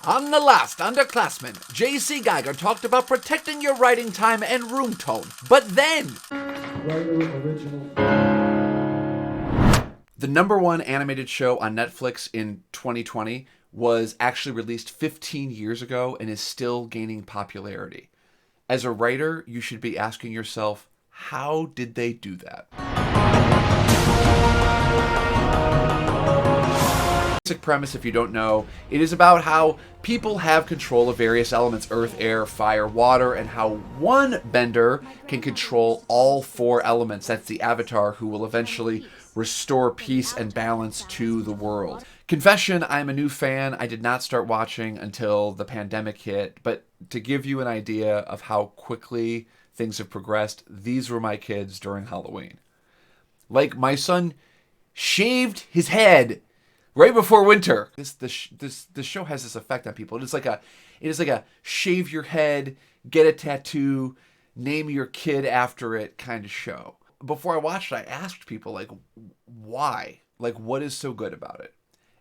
On the last Underclassmen, J.C. Geiger talked about protecting your writing time and room tone. But then... Writer original. The number one animated show on Netflix in 2020 was actually released 15 years ago and is still gaining popularity. As a writer, you should be asking yourself, how did they do that? Basic premise, if you don't know, it is about how people have control of various elements: earth, air, fire, water, and how one bender can control all four elements. That's the avatar who will eventually restore peace and balance to the world. Confession, I'm a new fan. I did not start watching until the pandemic hit, but to give you an idea of how quickly things have progressed, these were my kids during Halloween. Like, my son shaved his head right before winter. This show has this effect on people. It is like a shave your head, get a tattoo, name your kid after it kind of show. Before I watched it, I asked people, like, why? Like, what is so good about it?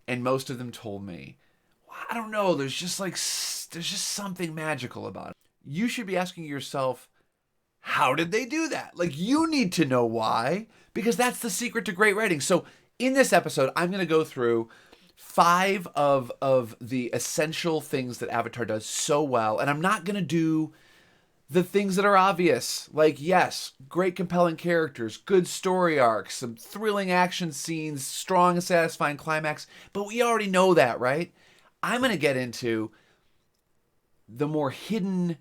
And most of them told me, well, I don't know, there's just something magical about it. You should be asking yourself, how did they do that? Like, you need to know why, because that's the secret to great writing. So in this episode, I'm going to go through 5 of the essential things that Avatar does so well. And I'm not going to do the things that are obvious. Like, yes, great compelling characters, good story arcs, some thrilling action scenes, strong and satisfying climax. But we already know that, right? I'm going to get into the more hidden,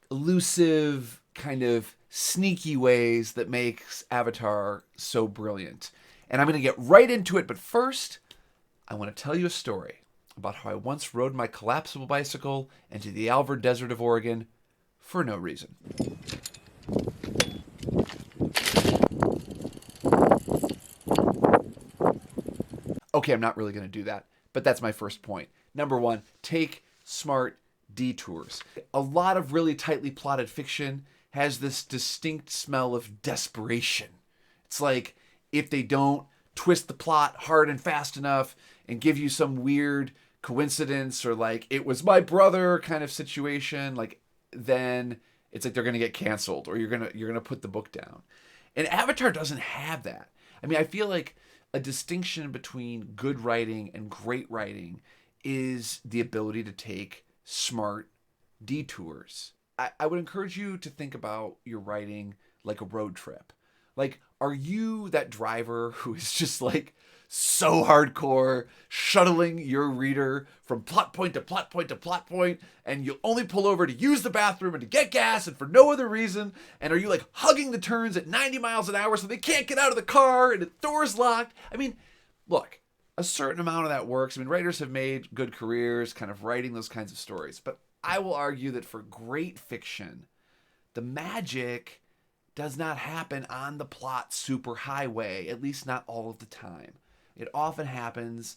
elusive, kind of sneaky ways that makes Avatar so brilliant. And I'm going to get right into it, but first, I want to tell you a story about how I once rode my collapsible bicycle into the Alvord Desert of Oregon for no reason. Okay, I'm not really going to do that, but that's my first point. Number 1, take smart detours. A lot of really tightly plotted fiction has this distinct smell of desperation. It's like, if they don't twist the plot hard and fast enough and give you some weird coincidence or like, it was my brother kind of situation, like, then it's like they're going to get canceled or you're going to put the book down. And Avatar doesn't have that. I mean, I feel like a distinction between good writing and great writing is the ability to take smart detours. I would encourage you to think about your writing like a road trip. Like, are you that driver who is just like so hardcore, shuttling your reader from plot point to plot point to plot point, and you'll only pull over to use the bathroom and to get gas and for no other reason? And are you like hugging the turns at 90 miles an hour so they can't get out of the car and the door's locked? I mean, look, a certain amount of that works. I mean, writers have made good careers kind of writing those kinds of stories, but I will argue that for great fiction, the magic does not happen on the plot superhighway, at least not all of the time. It often happens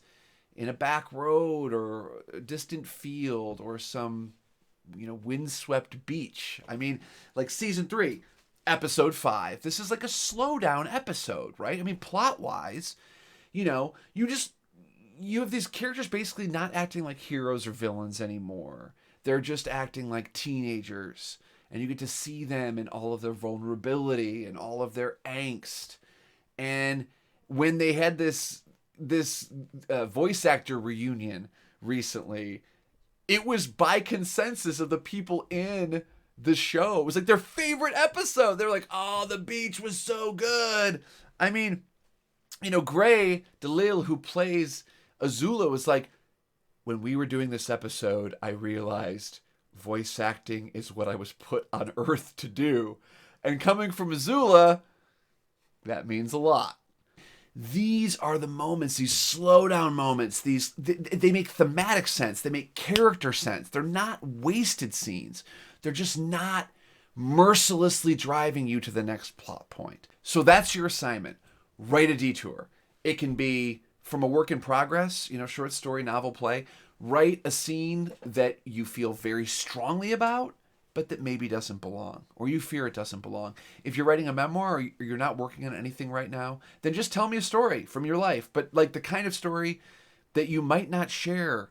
in a back road or a distant field or some, windswept beach. I mean, like season 3, episode 5. This is like a slow down episode, right? I mean, plot-wise, you have these characters basically not acting like heroes or villains anymore. They're just acting like teenagers. And you get to see them in all of their vulnerability and all of their angst. And when they had this voice actor reunion recently, it was by consensus of the people in the show. It was like their favorite episode. They were like, oh, the beach was so good. I mean, Gray DeLille, who plays Azula, was like, when we were doing this episode, I realized voice acting is what I was put on Earth to do. And coming from Azula, that means a lot. These are the moments, these slow down moments, they make thematic sense. They make character sense. They're not wasted scenes. They're just not mercilessly driving you to the next plot point. So that's your assignment. Write a detour. It can be from a work in progress, short story, novel, play. Write a scene that you feel very strongly about, but that maybe doesn't belong, or you fear it doesn't belong. If you're writing a memoir or you're not working on anything right now, then just tell me a story from your life, but like the kind of story that you might not share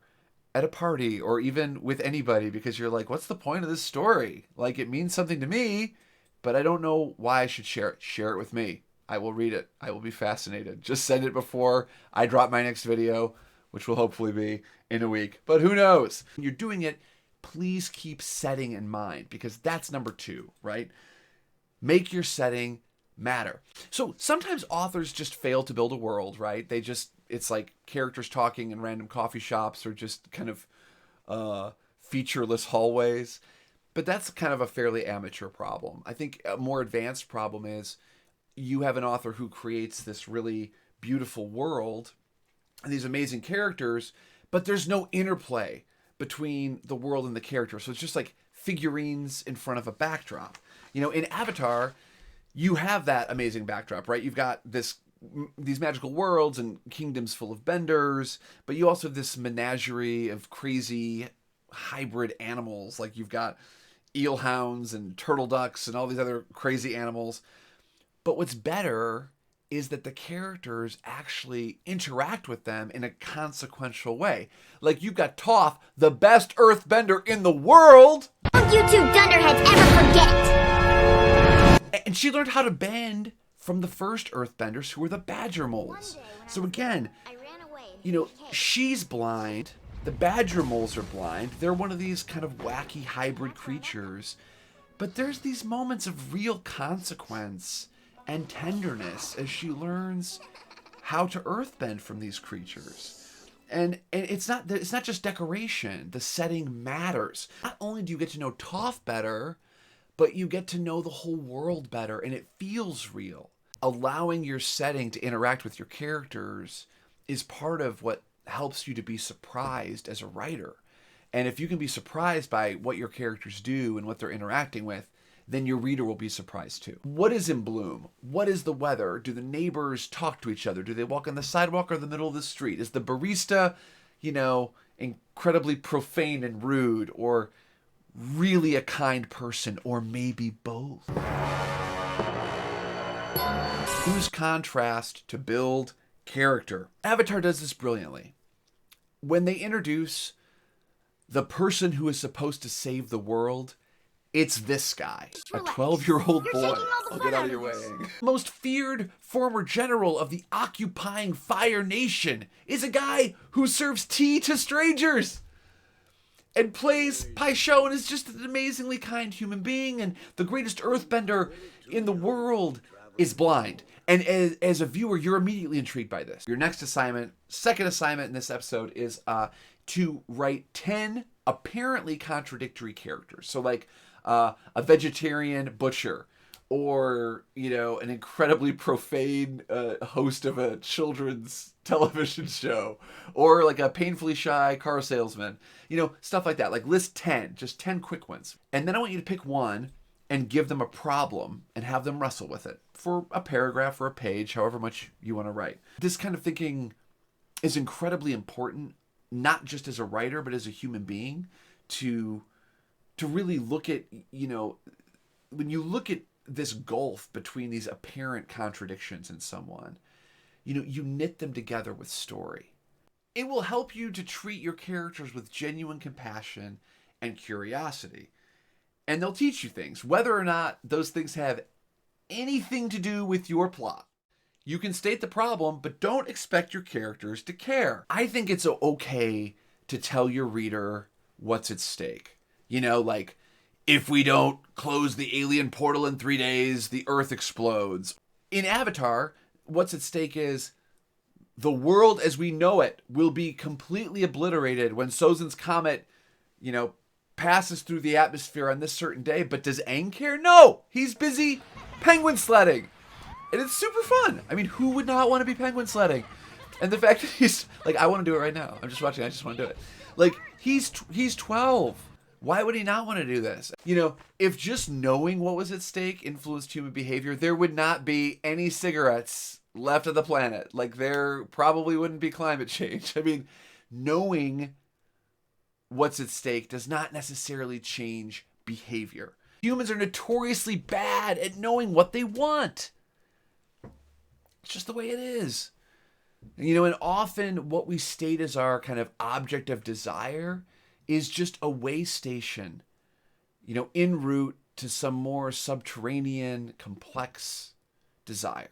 at a party or even with anybody because you're like, what's the point of this story? Like, it means something to me, but I don't know why I should share it. Share it with me. I will read it. I will be fascinated. Just send it before I drop my next video, which will hopefully be in a week. But who knows? When you're doing it, please keep setting in mind, because that's number 2, right? Make your setting matter. So sometimes authors just fail to build a world, right? It's like characters talking in random coffee shops or just kind of featureless hallways. But that's kind of a fairly amateur problem. I think a more advanced problem is you have an author who creates this really beautiful world and these amazing characters, but there's no interplay between the world and the character. So it's just like figurines in front of a backdrop. In Avatar, you have that amazing backdrop, right? You've got these magical worlds and kingdoms full of benders, but you also have this menagerie of crazy hybrid animals. Like you've got eelhounds and turtle ducks and all these other crazy animals. But what's better is that the characters actually interact with them in a consequential way. Like you've got Toph, the best earthbender in the world. Don't you two dunderheads ever forget! And she learned how to bend from the first earthbenders, who were the badger moles. So again, she's blind. The badger moles are blind. They're one of these kind of wacky hybrid creatures. But there's these moments of real consequence and tenderness as she learns how to earthbend from these creatures. And it's not just decoration. The setting matters. Not only do you get to know Toph better, but you get to know the whole world better, and it feels real. Allowing your setting to interact with your characters is part of what helps you to be surprised as a writer. And if you can be surprised by what your characters do and what they're interacting with, then your reader will be surprised too. What is in bloom? What is the weather? Do the neighbors talk to each other? Do they walk on the sidewalk or the middle of the street? Is the barista, incredibly profane and rude, or really a kind person, or maybe both? Use contrast to build character. Avatar does this brilliantly. When they introduce the person who is supposed to save the world, it's this guy, a 12-year-old boy. I'll get out of your way. Most feared former general of the occupying Fire Nation is a guy who serves tea to strangers and plays Pai Sho and is just an amazingly kind human being, and the greatest earthbender in the world is blind. And as a viewer, you're immediately intrigued by this. Your next assignment, second assignment in this episode, is to write 10 apparently contradictory characters. So like a vegetarian butcher, or an incredibly profane host of a children's television show, or like a painfully shy car salesman, stuff like that. Like list 10, just 10 quick ones. And then I want you to pick one and give them a problem and have them wrestle with it for a paragraph or a page, however much you want to write. This kind of thinking is incredibly important, not just as a writer, but as a human being, to really look at, when you look at this gulf between these apparent contradictions in someone, you knit them together with story. It will help you to treat your characters with genuine compassion and curiosity. And they'll teach you things, whether or not those things have anything to do with your plot. You can state the problem, but don't expect your characters to care. I think it's okay to tell your reader what's at stake. Like, if we don't close the alien portal in 3 days, the Earth explodes. In Avatar, what's at stake is the world as we know it will be completely obliterated when Sozin's comet, passes through the atmosphere on this certain day. But does Aang care? No! He's busy penguin sledding. And it's super fun. I mean, who would not want to be penguin sledding? And the fact that he's like, I want to do it right now. I'm just watching. I just want to do it. Like, he's 12. Why would he not want to do this? If just knowing what was at stake influenced human behavior, there would not be any cigarettes left of the planet. Like, there probably wouldn't be climate change. I mean, knowing what's at stake does not necessarily change behavior. Humans are notoriously bad at knowing what they want. It's just the way it is. And often what we state as our kind of object of desire is just a way station, en route to some more subterranean, complex desire.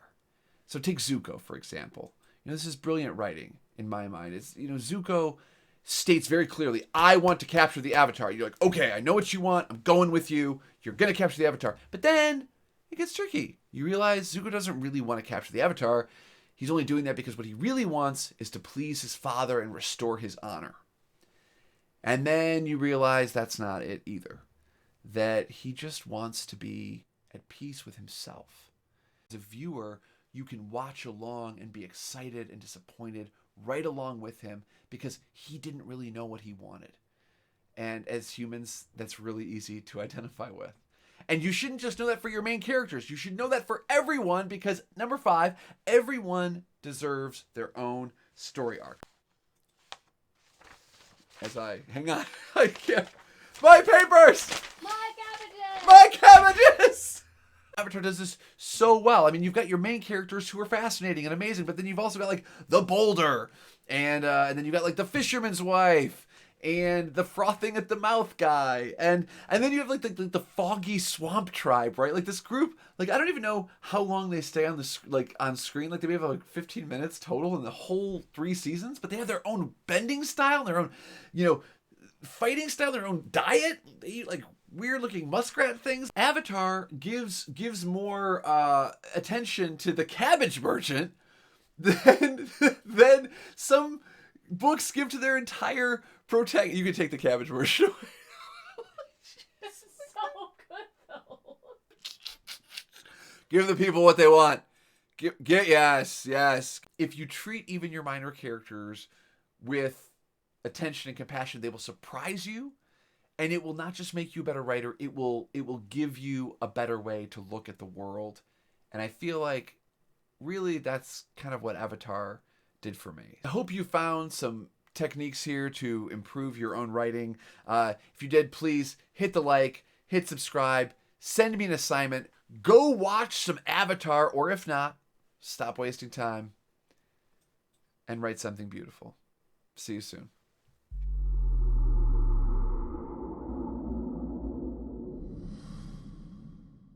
So take Zuko, for example. This is brilliant writing in my mind. Zuko states very clearly, I want to capture the Avatar. You're like, okay, I know what you want. I'm going with you. You're going to capture the Avatar. But then it gets tricky. You realize Zuko doesn't really want to capture the Avatar. He's only doing that because what he really wants is to please his father and restore his honor. And then you realize that's not it either. That he just wants to be at peace with himself. As a viewer, you can watch along and be excited and disappointed right along with him because he didn't really know what he wanted. And as humans, that's really easy to identify with. And you shouldn't just know that for your main characters. You should know that for everyone because, number 5, everyone deserves their own story arc. Hang on, I can't. My papers! My cabbages! Avatar does this so well. I mean, you've got your main characters who are fascinating and amazing, but then you've also got like the boulder, and then you've got like the fisherman's wife, and the frothing at the mouth guy, and then you have like the foggy swamp tribe, right? Like this group, like I don't even know how long they stay on on screen. Like they may have like 15 minutes total in the whole 3 seasons, but they have their own bending style, their own, fighting style, their own diet. They eat like weird looking muskrat things. Avatar gives more attention to the cabbage merchant than some books give to their entire protagonist. You can take the cabbage merchant away. This is so good though. Give the people what they want. Yes. If you treat even your minor characters with attention and compassion, they will surprise you. And it will not just make you a better writer, it will give you a better way to look at the world. And I feel like really that's kind of what Avatar did for me. I hope you found some techniques here to improve your own writing. If you did, please hit the like, hit subscribe, send me an assignment, go watch some Avatar, or if not, stop wasting time and write something beautiful. See you soon.